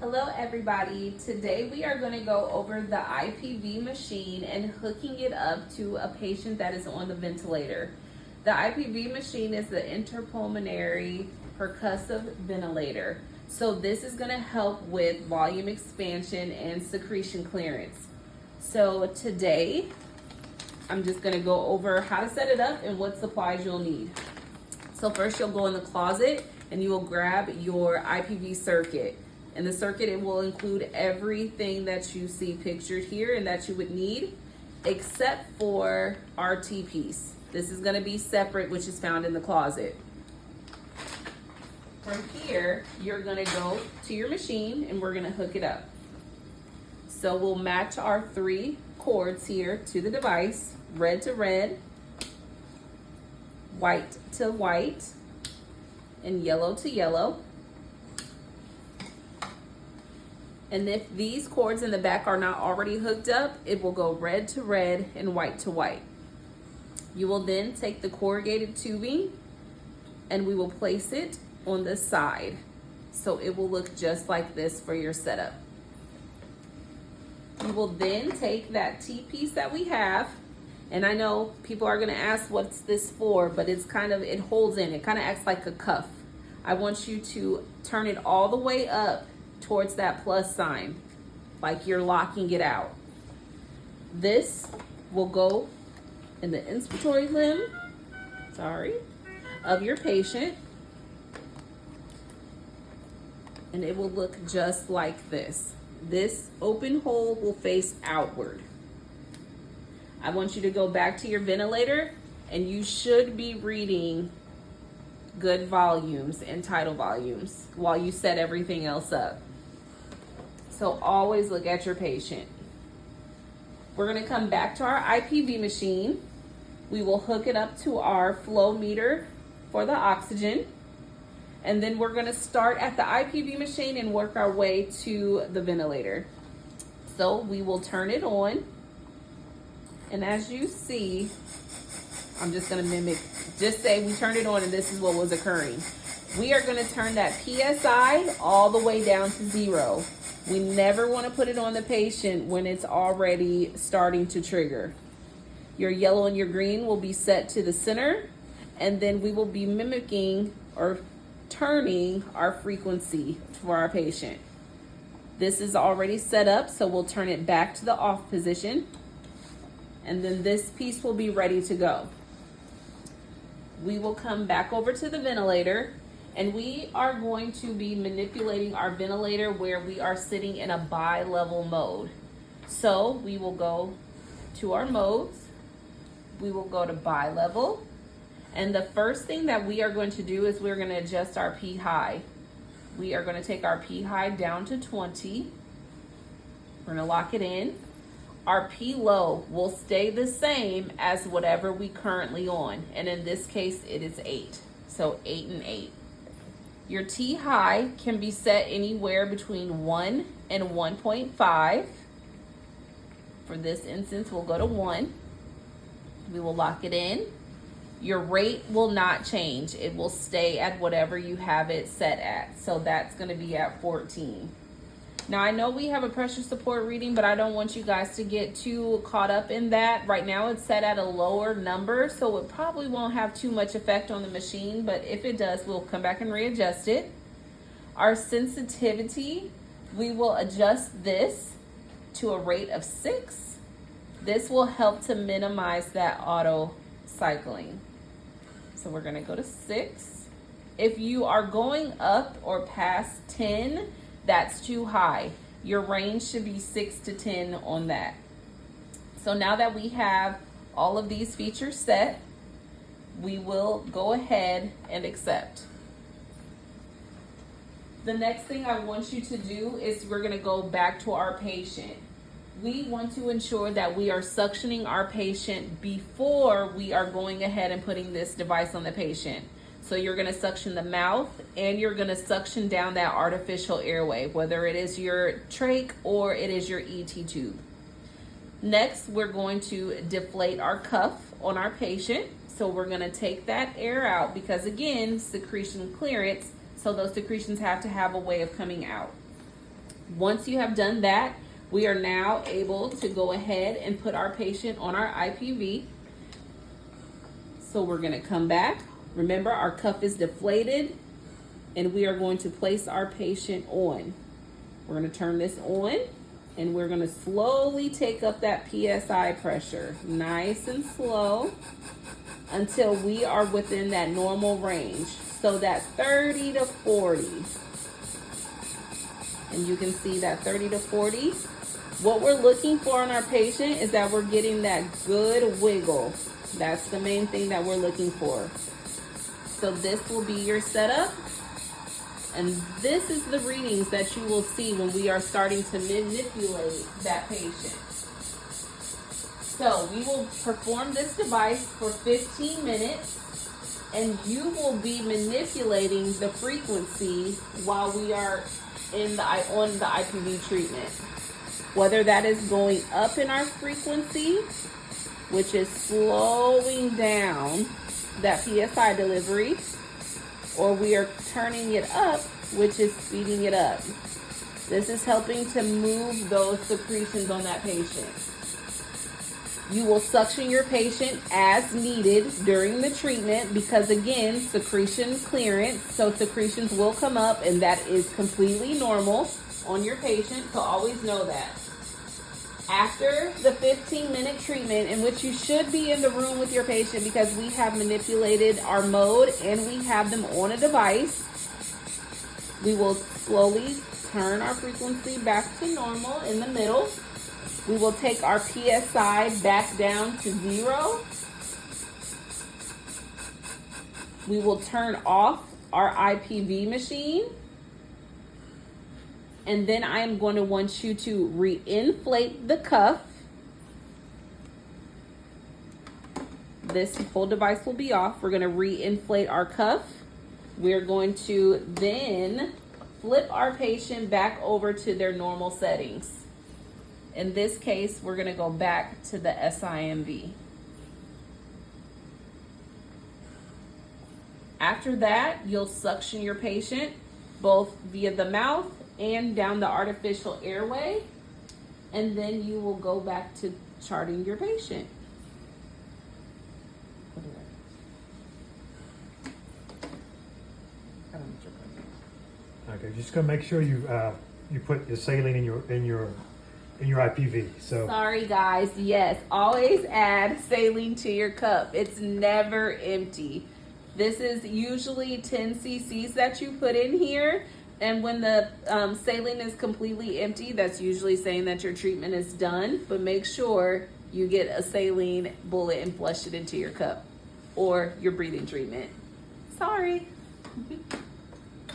Hello everybody. Today we are going to go over the IPV machine and hooking it up to a patient that is on the ventilator. The IPV machine is the interpulmonary percussive ventilator. So this is going to help with volume expansion and secretion clearance. So today I'm just going to go over how to set it up and what supplies you'll need. So first you'll go in the closet and you will grab your IPV circuit. In the circuit, it will include everything that you see pictured here and that you would need, except for our T-piece. This is gonna be separate, which is found in the closet. From here, you're gonna go to your machine and we're gonna hook it up. So we'll match our 3 cords here to the device, red to red, white to white, and yellow to yellow. And if these cords in the back are not already hooked up, it will go red to red and white to white. You will then take the corrugated tubing and we will place it on the side. So it will look just like this for your setup. You will then take that T-piece that we have, and I know people are gonna ask what's this for, but it's it holds in, it kind of acts like a cuff. I want you to turn it all the way up towards that plus sign, like you're locking it out. This will go in the inspiratory limb, of your patient, and it will look just like this. This open hole will face outward. I want you to go back to your ventilator and you should be reading good volumes and tidal volumes while you set everything else up. So always look at your patient. We're gonna come back to our IPV machine. We will hook it up to our flow meter for the oxygen. And then we're gonna start at the IPV machine and work our way to the ventilator. So we will turn it on. And as you see, I'm just gonna just say we turned it on and this is what was occurring. We are gonna turn that PSI all the way down to 0. We never wanna put it on the patient when it's already starting to trigger. Your yellow and your green will be set to the center, and then we will be mimicking or turning our frequency for our patient. This is already set up, so we'll turn it back to the off position, and then this piece will be ready to go. We will come back over to the ventilator, and we are going to be manipulating our ventilator where we are sitting in a bi-level mode. So we will go to our modes, we will go to bi-level, and the first thing that we are going to do is we're going to adjust our P high. We are going to take our P high down to 20. We're going to lock it in. Our P low will stay the same as whatever we currently on, and in this case it is 8. So 8 and 8. Your T high can be set anywhere between 1 and 1.5. For this instance, we'll go to 1. We will lock it in. Your rate will not change. It will stay at whatever you have it set at. So that's going to be at 14. Now I know we have a pressure support reading, but I don't want you guys to get too caught up in that. Right now it's set at a lower number, so it probably won't have too much effect on the machine, but if it does, we'll come back and readjust it. Our sensitivity, we will adjust this to a rate of 6. This will help to minimize that auto cycling. So we're gonna go to 6. If you are going up or past 10, that's too high. Your range should be 6 to 10 on that. So now that we have all of these features set, we will go ahead and accept. The next thing I want you to do is we're gonna go back to our patient. We want to ensure that we are suctioning our patient before we are going ahead and putting this device on the patient. So you're gonna suction the mouth and you're gonna suction down that artificial airway, whether it is your trach or it is your ET tube. Next, we're going to deflate our cuff on our patient. So we're gonna take that air out because again, secretion clearance, so those secretions have to have a way of coming out. Once you have done that, we are now able to go ahead and put our patient on our IPV. So we're gonna come back. Remember, our cuff is deflated, and we are going to place our patient on. We're gonna turn this on, and we're gonna slowly take up that PSI pressure, nice and slow, until we are within that normal range. So that 30 to 40. And you can see that 30 to 40. What we're looking for in our patient is that we're getting that good wiggle. That's the main thing that we're looking for. So this will be your setup. And this is the readings that you will see when we are starting to manipulate that patient. So we will perform this device for 15 minutes, and you will be manipulating the frequency while we are on the IPV treatment. Whether that is going up in our frequency, which is slowing down that PSI delivery, or we are turning it up, which is speeding it up. This is helping to move those secretions on that patient. You will suction your patient as needed during the treatment because, again, secretion clearance, so secretions will come up, and that is completely normal on your patient, so always know that. After the 15-minute treatment, in which you should be in the room with your patient because we have manipulated our mode and we have them on a device, we will slowly turn our frequency back to normal in the middle. We will take our PSI back down to 0. We will turn off our IPV machine. And then I am going to want you to re-inflate the cuff. This whole device will be off. We're going to re-inflate our cuff. We're going to then flip our patient back over to their normal settings. In this case, we're going to go back to the SIMV. After that, you'll suction your patient both via the mouth and down the artificial airway, and then you will go back to charting your patient. Okay, just gonna make sure you put the saline in your IPV. So sorry guys, yes, always add saline to your cup. It's never empty. This is usually 10 cc's that you put in here. And when the saline is completely empty, that's usually saying that your treatment is done. But make sure you get a saline bullet and flush it into your cup or your breathing treatment. Sorry.